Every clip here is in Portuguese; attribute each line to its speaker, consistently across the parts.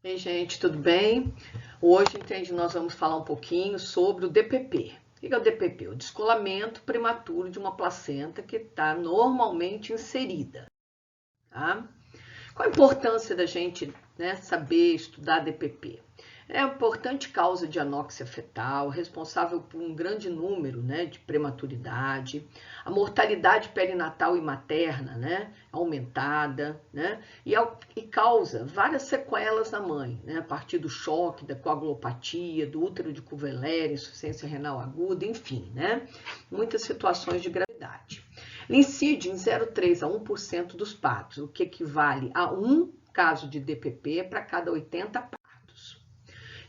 Speaker 1: Oi, gente, tudo bem? Hoje, nós vamos falar um pouquinho sobre o DPP. O que é o DPP? O descolamento prematuro de uma placenta que está normalmente inserida. Tá? Qual a importância da gente saber estudar DPP? É uma importante causa de anóxia fetal, responsável por um grande número de prematuridade. A mortalidade perinatal e materna aumentada, e causa várias sequelas na mãe, a partir do choque, da coagulopatia, do útero de Kuveler, insuficiência renal aguda, enfim, muitas situações de gravidade. Ele incide em 0,3 a 1% dos partos, o que equivale a um caso de DPP para cada 80 partos.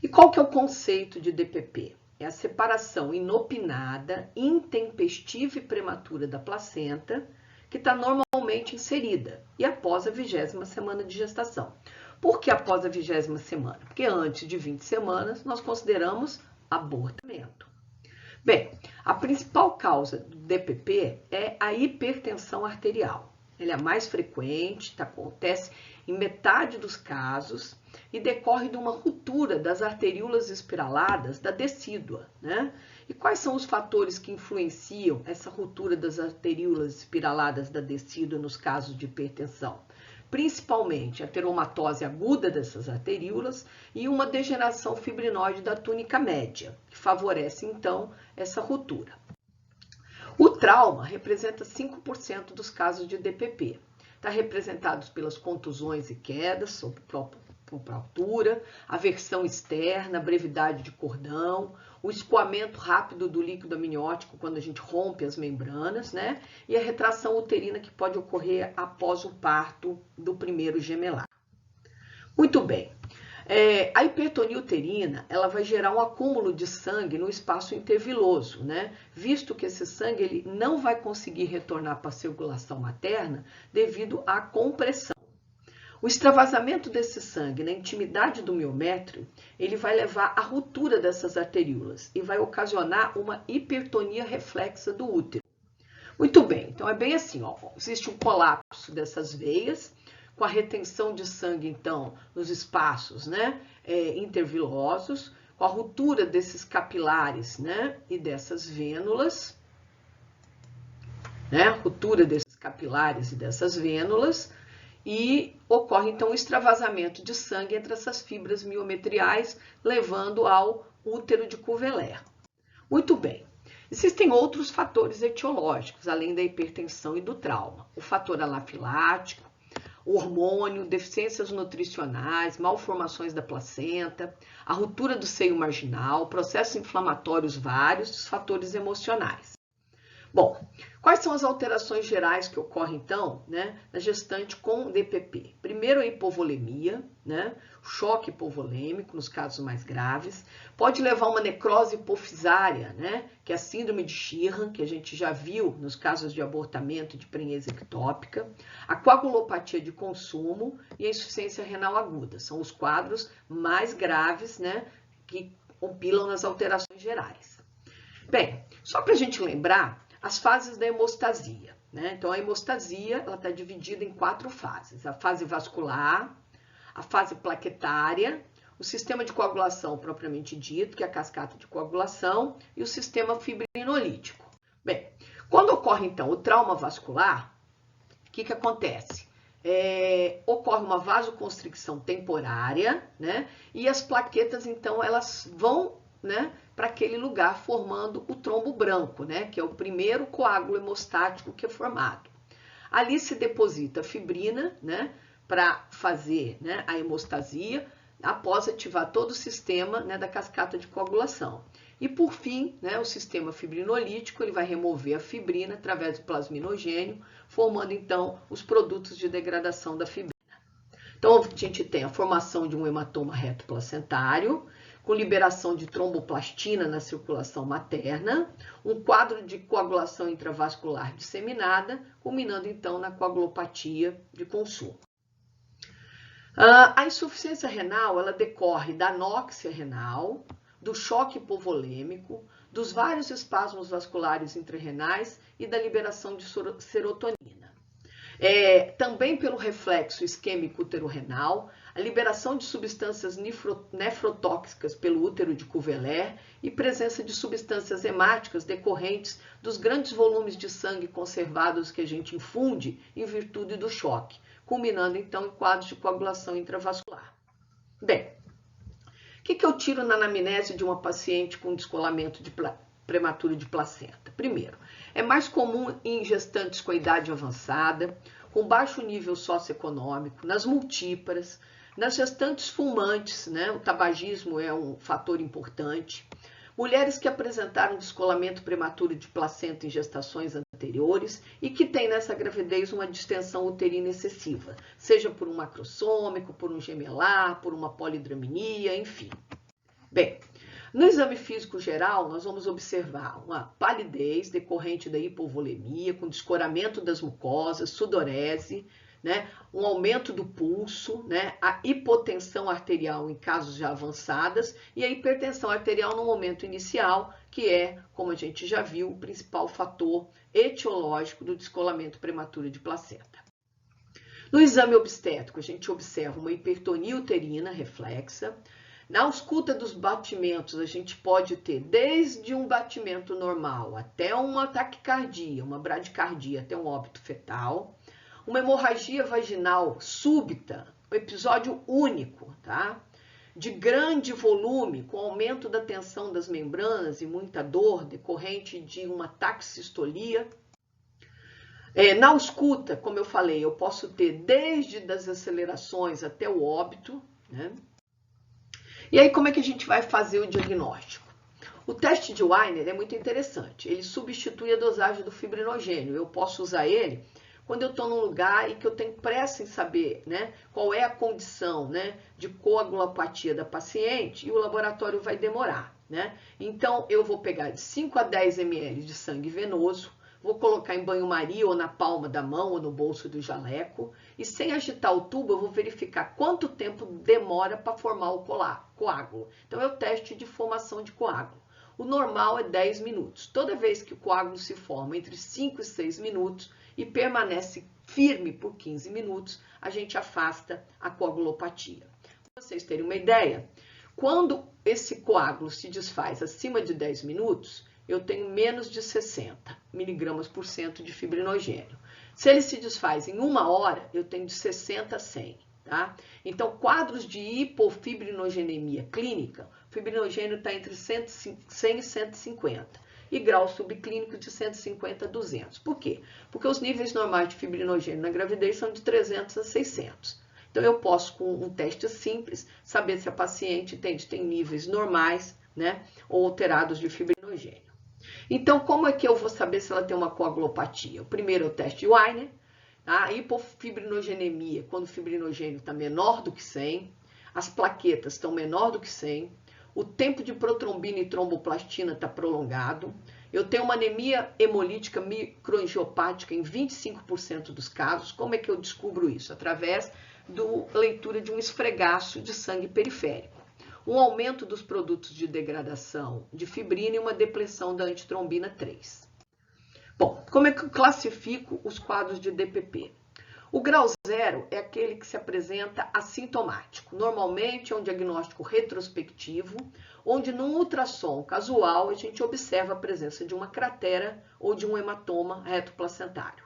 Speaker 1: E qual que é o conceito de DPP? É a separação inopinada, intempestiva e prematura da placenta, que está normalmente inserida, e após a 20ª semana de gestação. Por que após a 20ª semana? Porque antes de 20 semanas nós consideramos abortamento. Bem, a principal causa do DPP é a hipertensão arterial. Ela é a mais frequente, acontece em metade dos casos e decorre de uma ruptura das arteríolas espiraladas da decídua, E quais são os fatores que influenciam essa ruptura das arteríolas espiraladas da decídua nos casos de hipertensão? Principalmente a teromatose aguda dessas arteríolas e uma degeneração fibrinoide da túnica média, que favorece, então, essa ruptura. O trauma representa 5% dos casos de DPP. Está representado pelas contusões e quedas sobre a altura, aversão externa, brevidade de cordão, o escoamento rápido do líquido amniótico quando a gente rompe as membranas, e a retração uterina que pode ocorrer após o parto do primeiro gemelar. Muito bem. A hipertonia uterina, ela vai gerar um acúmulo de sangue no espaço interviloso, visto que esse sangue ele não vai conseguir retornar para a circulação materna devido à compressão. O extravasamento desse sangue na intimidade do miométrio, ele vai levar à ruptura dessas arteríolas e vai ocasionar uma hipertonia reflexa do útero. Muito bem, então é bem assim, existe um colapso dessas veias, com a retenção de sangue, então, nos espaços intervilosos, com a ruptura desses capilares e dessas vênulas, ruptura desses capilares e dessas vênulas, e ocorre, então, o extravasamento de sangue entre essas fibras miometriais, levando ao útero de Kuveler. Muito bem. Existem outros fatores etiológicos, além da hipertensão e do trauma. O fator anafilático, hormônio, deficiências nutricionais, malformações da placenta, a ruptura do seio marginal, processos inflamatórios vários, os fatores emocionais. Bom, quais são as alterações gerais que ocorrem, então, na gestante com DPP? Primeiro, a hipovolemia, choque hipovolêmico, nos casos mais graves. Pode levar a uma necrose hipofisária, que é a síndrome de Sheehan, que a gente já viu nos casos de abortamento de prenhez ectópica. A coagulopatia de consumo e a insuficiência renal aguda. São os quadros mais graves, que compilam nas alterações gerais. Bem, só para a gente lembrar, as fases da hemostasia. Então, a hemostasia está dividida em 4 fases. A fase vascular, a fase plaquetária, o sistema de coagulação propriamente dito, que é a cascata de coagulação, e o sistema fibrinolítico. Bem, quando ocorre, então, o trauma vascular, o que acontece? Ocorre uma vasoconstricção temporária, e as plaquetas, então, elas vão para aquele lugar, formando o trombo branco, que é o primeiro coágulo hemostático que é formado. Ali se deposita fibrina, para fazer a hemostasia, após ativar todo o sistema da cascata de coagulação. E por fim, o sistema fibrinolítico, ele vai remover a fibrina através do plasminogênio, formando então os produtos de degradação da fibrina. Então, a gente tem a formação de um hematoma reto-placentário, com liberação de tromboplastina na circulação materna, um quadro de coagulação intravascular disseminada, culminando então na coagulopatia de consumo. A insuficiência renal, ela decorre da anóxia renal, do choque hipovolêmico, dos vários espasmos vasculares intrarrenais e da liberação de serotonina. Também pelo reflexo isquêmico uterorrenal, a liberação de substâncias nefrotóxicas pelo útero de Cuvier e presença de substâncias hemáticas decorrentes dos grandes volumes de sangue conservados que a gente infunde em virtude do choque, culminando então em quadros de coagulação intravascular. Bem, o que eu tiro na anamnese de uma paciente com descolamento prematuro de placenta? Primeiro, é mais comum em gestantes com idade avançada, com baixo nível socioeconômico, nas multíparas, nas gestantes fumantes, né? O tabagismo é um fator importante. Mulheres que apresentaram descolamento prematuro de placenta em gestações anteriores e que têm nessa gravidez uma distensão uterina excessiva, seja por um macrossômico, por um gemelar, por uma polidramnia, enfim. Bem, no exame físico geral, nós vamos observar uma palidez decorrente da hipovolemia, com descoramento das mucosas, sudorese, né, um aumento do pulso, né, a hipotensão arterial em casos já avançadas e a hipertensão arterial no momento inicial, que é, como a gente já viu, o principal fator etiológico do descolamento prematuro de placenta. No exame obstétrico, a gente observa uma hipertonia uterina reflexa. Na ausculta dos batimentos, a gente pode ter desde um batimento normal até uma taquicardia, uma bradicardia, até um óbito fetal. Uma hemorragia vaginal súbita, um episódio único, tá? De grande volume, com aumento da tensão das membranas e muita dor decorrente de uma taxistolia. Na ausculta, como eu falei, eu posso ter desde das acelerações até o óbito, né? E aí, como é que a gente vai fazer o diagnóstico? O teste de Weiner é muito interessante. Ele substitui a dosagem do fibrinogênio. Eu posso usar ele quando eu estou num lugar e que eu tenho pressa em saber, né, qual é a condição, né, de coagulopatia da paciente e o laboratório vai demorar, né? Então, eu vou pegar de 5 a 10 ml de sangue venoso, vou colocar em banho-maria ou na palma da mão ou no bolso do jaleco e sem agitar o tubo eu vou verificar quanto tempo demora para formar o coágulo. Então, é o teste de formação de coágulo. O normal é 10 minutos. Toda vez que o coágulo se forma entre 5 e 6 minutos e permanece firme por 15 minutos, a gente afasta a coagulopatia. Para vocês terem uma ideia, quando esse coágulo se desfaz acima de 10 minutos, eu tenho menos de 60 miligramas por cento de fibrinogênio. Se ele se desfaz em 1 hora, eu tenho de 60 a 100. Tá? Então, quadros de hipofibrinogênemia clínica, o fibrinogênio está entre 100 e 150 e grau subclínico de 150 a 200. Por quê? Porque os níveis normais de fibrinogênio na gravidez são de 300 a 600. Então, eu posso, com um teste simples, saber se a paciente tem níveis normais, né, ou alterados de fibrinogênio. Então, como é que eu vou saber se ela tem uma coagulopatia? O primeiro é o teste Weiner. A hipofibrinogênemia, quando o fibrinogênio está menor do que 100, as plaquetas estão menor do que 100, o tempo de protrombina e tromboplastina está prolongado, eu tenho uma anemia hemolítica microangiopática em 25% dos casos. Como é que eu descubro isso? Através da leitura de um esfregaço de sangue periférico. Um aumento dos produtos de degradação de fibrina e uma depressão da antitrombina 3. Bom, como é que eu classifico os quadros de DPP? O grau 0 é aquele que se apresenta assintomático. Normalmente é um diagnóstico retrospectivo, onde num ultrassom casual a gente observa a presença de uma cratera ou de um hematoma retoplacentário.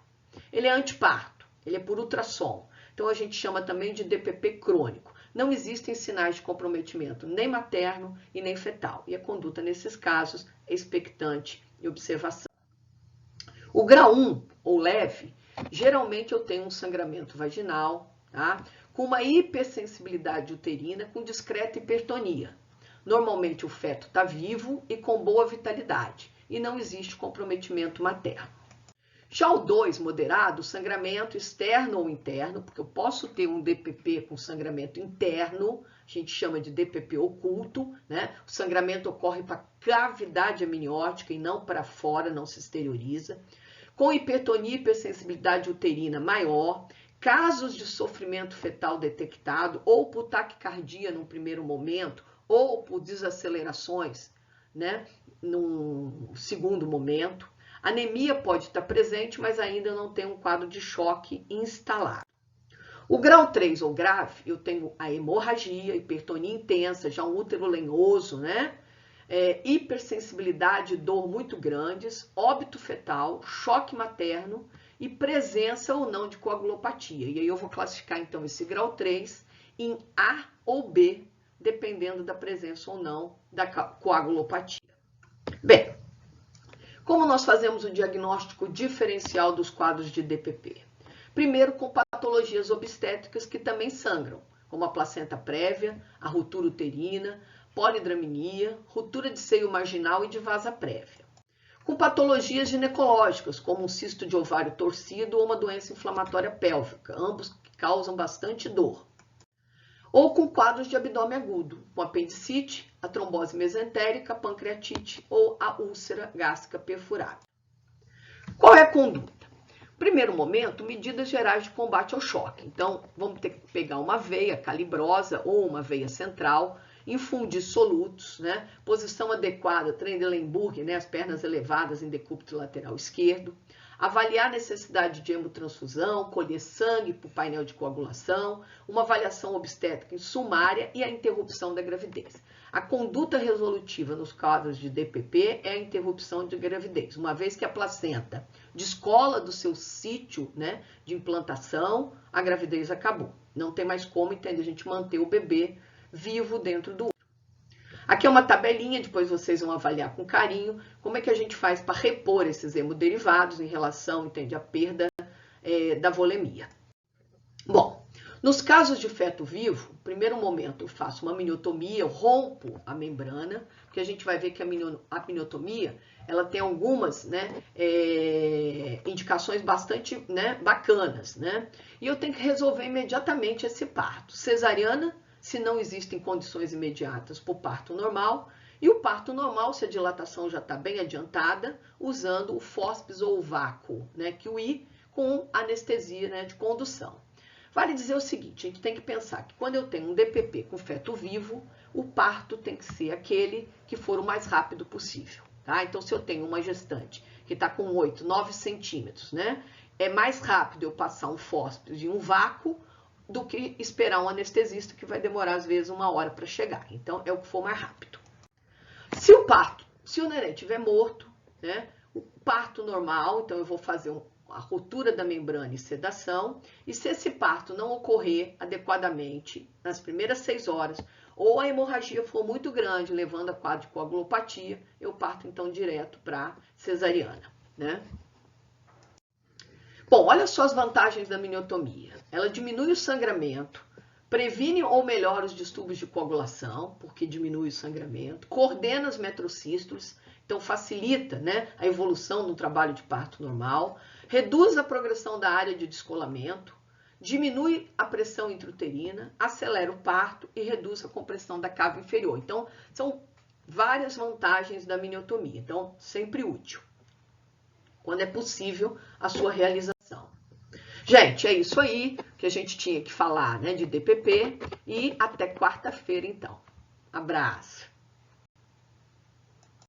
Speaker 1: Ele é antiparto, ele é por ultrassom. Então a gente chama também de DPP crônico. Não existem sinais de comprometimento nem materno e nem fetal. E a conduta nesses casos é expectante e observação. O grau 1, ou leve, geralmente eu tenho um sangramento vaginal, tá? Com uma hipersensibilidade uterina com discreta hipertonia. Normalmente o feto está vivo e com boa vitalidade e não existe comprometimento materno. Já o 2, moderado, sangramento externo ou interno, porque eu posso ter um DPP com sangramento interno, a gente chama de DPP oculto, né? O sangramento ocorre para a cavidade amniótica e não para fora, não se exterioriza. Com hipertonia e hipersensibilidade uterina maior, casos de sofrimento fetal detectado, ou por taquicardia num primeiro momento, ou por desacelerações, né, num segundo momento. Anemia pode estar presente, mas ainda não tem um quadro de choque instalado. O grau 3 ou grave, eu tenho a hemorragia, hipertonia intensa, já um útero lenhoso, né? Hipersensibilidade e dor muito grandes, óbito fetal, choque materno e presença ou não de coagulopatia. E aí eu vou classificar então esse grau 3 em A ou B, dependendo da presença ou não da coagulopatia. Bem, como nós fazemos o diagnóstico diferencial dos quadros de DPP? Primeiro, com patologias obstétricas que também sangram, como a placenta prévia, a ruptura uterina, polidramnia, ruptura de seio marginal e de vasa prévia. Com patologias ginecológicas, como um cisto de ovário torcido ou uma doença inflamatória pélvica, ambos que causam bastante dor. Ou com quadros de abdômen agudo, com apendicite, a trombose mesentérica, a pancreatite ou a úlcera gástrica perfurada. Qual é a conduta? Primeiro momento, medidas gerais de combate ao choque. Então, vamos ter que pegar uma veia calibrosa ou uma veia central, infundir solutos, né? Posição adequada, Trendelenburg, né? As pernas elevadas em decúbito lateral esquerdo. Avaliar a necessidade de hemotransfusão, colher sangue para o painel de coagulação, uma avaliação obstétrica sumária e a interrupção da gravidez. A conduta resolutiva nos quadros de DPP é a interrupção de gravidez, uma vez que a placenta descola do seu sítio, né, de implantação, a gravidez acabou. Não tem mais como, entende, a gente manter o bebê vivo dentro do útero. Aqui é uma tabelinha, depois vocês vão avaliar com carinho como é que a gente faz para repor esses hemoderivados em relação, entende, à perda da volemia. Bom, nos casos de feto vivo, no primeiro momento eu faço uma amniotomia, eu rompo a membrana, porque a gente vai ver que a amniotomia ela tem algumas, né, indicações bastante, né, bacanas, né? E eu tenho que resolver imediatamente esse parto. Cesariana, se não existem condições imediatas para o parto normal, e o parto normal, se a dilatação já está bem adiantada, usando o fórceps ou o vácuo, né, QI, com anestesia, né, de condução. Vale dizer o seguinte, a gente tem que pensar que quando eu tenho um DPP com feto vivo, o parto tem que ser aquele que for o mais rápido possível, tá? Então, se eu tenho uma gestante que está com 8, 9 centímetros, né, é mais rápido eu passar um fórceps e um vácuo do que esperar um anestesista que vai demorar às vezes 1 hora para chegar. Então, é o que for mais rápido. Se o neném estiver morto, né, o parto normal, então eu vou fazer a ruptura da membrana e sedação, e se esse parto não ocorrer adequadamente nas primeiras 6 horas, ou a hemorragia for muito grande, levando a quadro de coagulopatia, eu parto então direto para cesariana, né? Bom, olha só as vantagens da amniotomia. Ela diminui o sangramento, previne ou melhora os distúrbios de coagulação, porque diminui o sangramento, coordena as metrocístoles, então facilita, né, a evolução do trabalho de parto normal, reduz a progressão da área de descolamento, diminui a pressão intrauterina, acelera o parto e reduz a compressão da cava inferior. Então, são várias vantagens da amniotomia, então sempre útil, quando é possível a sua realização. Gente, é isso aí que a gente tinha que falar, né, de DPP, e até quarta-feira, então. Abraço!